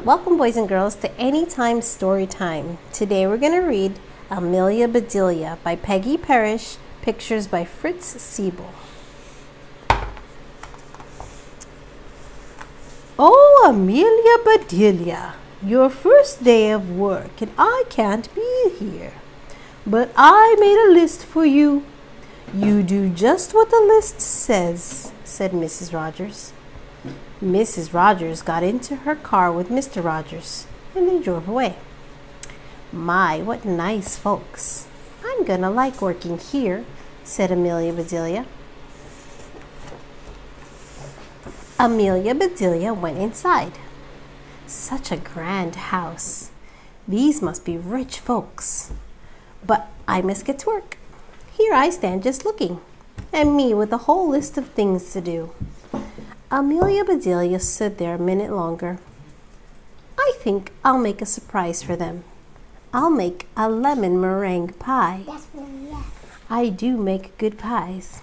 Welcome, boys and girls, to Anytime Story Time. Today we're going to read Amelia Bedelia by Peggy Parrish, pictures by Fritz Siebel. Oh, Amelia Bedelia, your first day of work and I can't be here. But I made a list for you. You do just what the list says, said Mrs. Rogers. Mrs. Rogers got into her car with Mr. Rogers, and they drove away. My, what nice folks. I'm gonna like working here, said Amelia Bedelia. Amelia Bedelia went inside. Such a grand house. These must be rich folks. But I must get to work. Here I stand just looking, and me with a whole list of things to do. Amelia Bedelia stood there a minute longer. I think I'll make a surprise for them. I'll make a lemon meringue pie. I do make good pies.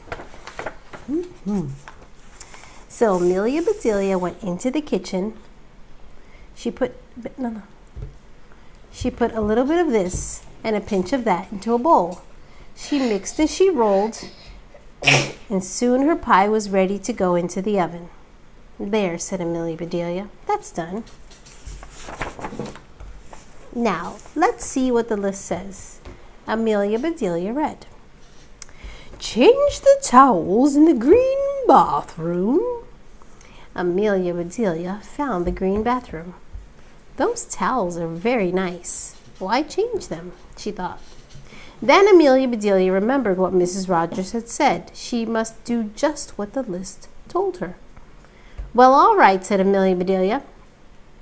So Amelia Bedelia went into the kitchen. She put a little bit of this and a pinch of that into a bowl. She mixed and she rolled, and soon her pie was ready to go into the oven. There, said Amelia Bedelia, that's done. Now, let's see what the list says. Amelia Bedelia read. Change the towels in the green bathroom. Amelia Bedelia found the green bathroom. Those towels are very nice. Why change them? She thought. Then Amelia Bedelia remembered what Mrs. Rogers had said. She must do just what the list told her. Well, all right, said Amelia Bedelia.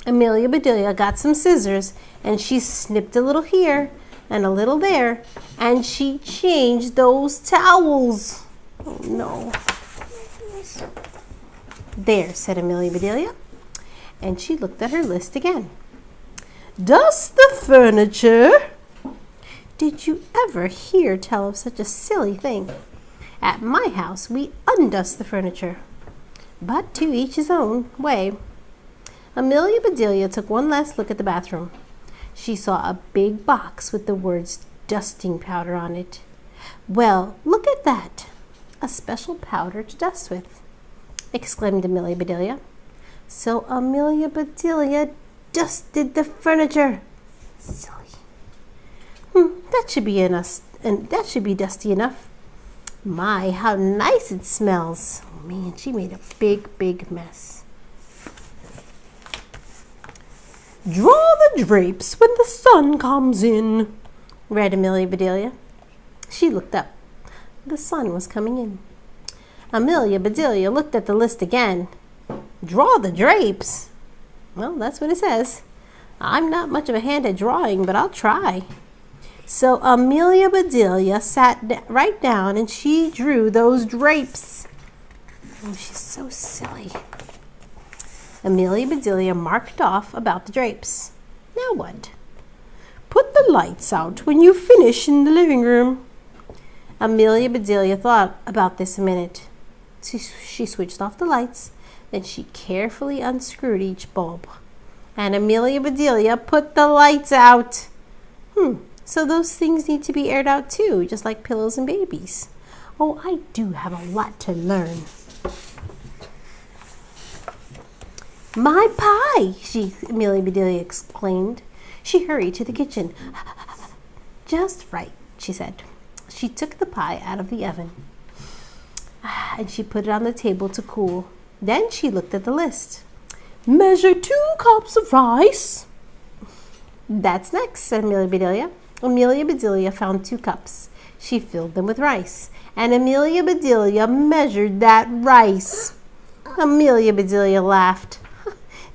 Amelia Bedelia got some scissors, and she snipped a little here and a little there, and she changed those towels. Oh, no. There, said Amelia Bedelia, and she looked at her list again. Dust the furniture. Did you ever hear tell of such a silly thing? At my house, we undust the furniture. But to each his own way. Amelia Bedelia took one last look at the bathroom. She saw a big box with the words dusting powder on it. Well, look at that. A special powder to dust with, exclaimed Amelia Bedelia. So Amelia Bedelia dusted the furniture. Silly. That should be enough, and that should be dusty enough. My, how nice it smells. Oh, man, she made a big, big mess. Draw the drapes when the sun comes in, read Amelia Bedelia. She looked up. The sun was coming in. Amelia Bedelia looked at the list again. Draw the drapes? Well, that's what it says. I'm not much of a hand at drawing, but I'll try. So Amelia Bedelia sat right down and she drew those drapes. Oh, she's so silly. Amelia Bedelia marked off about the drapes. Now what? Put the lights out when you finish in the living room. Amelia Bedelia thought about this a minute. She switched off the lights, then she carefully unscrewed each bulb. And Amelia Bedelia put the lights out. So those things need to be aired out too, just like pillows and babies. Oh, I do have a lot to learn. My pie, Amelia Bedelia exclaimed. She hurried to the kitchen. Just right, she said. She took the pie out of the oven and she put it on the table to cool. Then she looked at the list. Measure 2 cups of rice. That's next, said Amelia Bedelia. Amelia Bedelia found 2 cups. She filled them with rice, and Amelia Bedelia measured that rice. Amelia Bedelia laughed.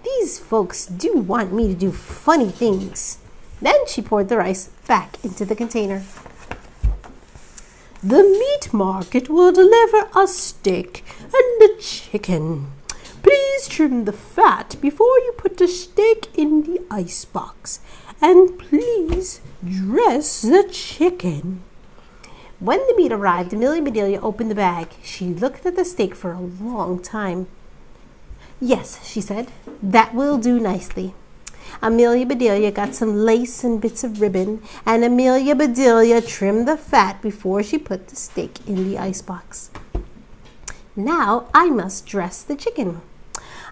These folks do want me to do funny things. Then she poured the rice back into the container. The meat market will deliver a steak and a chicken. Please trim the fat before you put the steak in the icebox. And please dress the chicken. When the meat arrived, Amelia Bedelia opened the bag. She looked at the steak for a long time. Yes, she said, that will do nicely. Amelia Bedelia got some lace and bits of ribbon, and Amelia Bedelia trimmed the fat before she put the steak in the icebox. Now I must dress the chicken.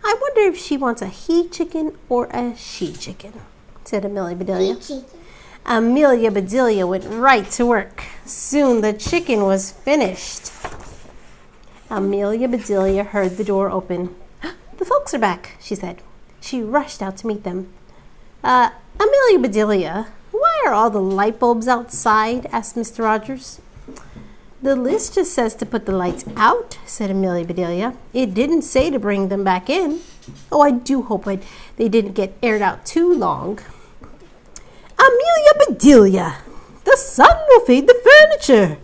I wonder if she wants a he chicken or a she chicken, said Amelia Bedelia. Amelia Bedelia went right to work. Soon the chicken was finished. Amelia Bedelia heard the door open. The folks are back, she said. She rushed out to meet them. Amelia Bedelia, why are all the light bulbs outside? Asked Mr. Rogers. The list just says to put the lights out, said Amelia Bedelia. It didn't say to bring them back in. Oh, I do hope they didn't get aired out too long. Amelia Bedelia, the sun will fade the furniture.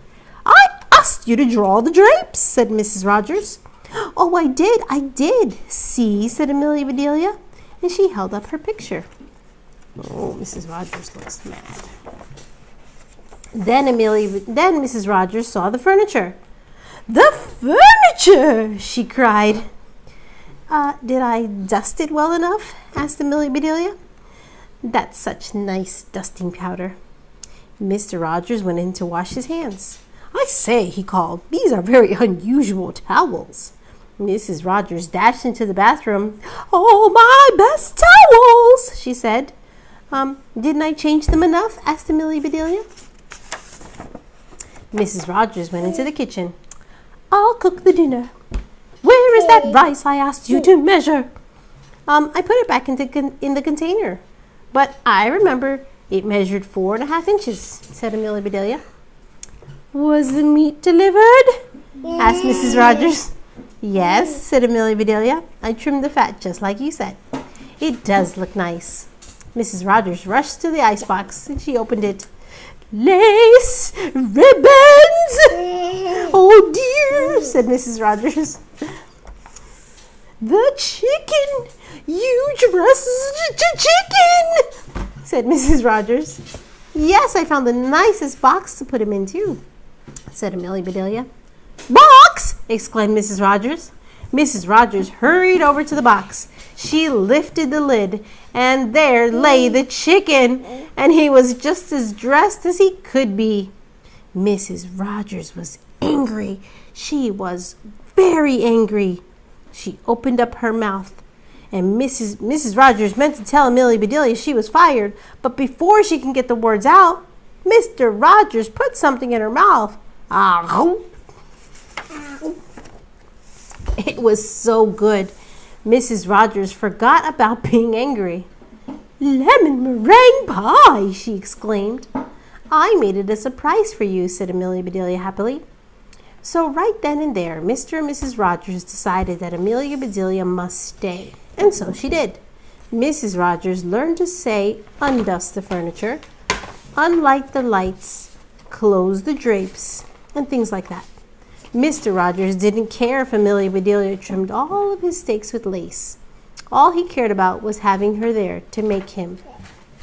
I asked you to draw the drapes, said Mrs. Rogers. Oh, I did. See, said Amelia Bedelia, and she held up her picture. Oh, Mrs. Rogers looks mad. Then Mrs. Rogers saw the furniture. The furniture, she cried. Did I dust it well enough? Asked Amelia Bedelia. That's such nice dusting powder. Mr. Rogers went in to wash his hands. I say, he called, these are very unusual towels. Mrs. Rogers dashed into the bathroom. Oh, my best towels, she said. Didn't I change them enough? Asked Amelia Bedelia. Mrs. Rogers went into the kitchen. I'll cook the dinner. Where is that rice I asked you to measure? I put it back in the container. But I remember it measured 4.5 inches, said Amelia Bedelia. Was the meat delivered? Asked Mrs. Rogers. Yes, said Amelia Bedelia. I trimmed the fat just like you said. It does look nice. Mrs. Rogers rushed to the icebox and she opened it. Lace, ribbons! Oh dear, said Mrs. Rogers. The chicken! You dressed chicken! Said Mrs. Rogers. Yes, I found the nicest box to put him in too, said Amelia Bedelia. Box! Exclaimed Mrs. Rogers. Mrs. Rogers hurried over to the box. She lifted the lid, and there lay the chicken, and he was just as dressed as he could be. Mrs. Rogers was angry. She was very angry. She opened up her mouth, and Mrs. Rogers meant to tell Amelia Bedelia she was fired, but before she can get the words out, Mr. Rogers put something in her mouth. It was so good. Mrs. Rogers forgot about being angry. Lemon meringue pie, she exclaimed. I made it a surprise for you, said Amelia Bedelia happily. So right then and there, Mr. and Mrs. Rogers decided that Amelia Bedelia must stay, and so she did. Mrs. Rogers learned to say, undust the furniture, unlight the lights, close the drapes, and things like that. Mr. Rogers didn't care if Amelia Bedelia trimmed all of his steaks with lace. All he cared about was having her there to make him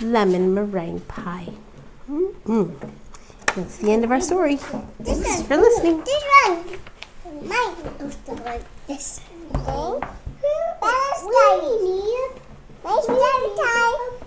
lemon meringue pie. That's the end of our story. Thanks for listening. This one. Mine used to like this. Okay. Nice story time.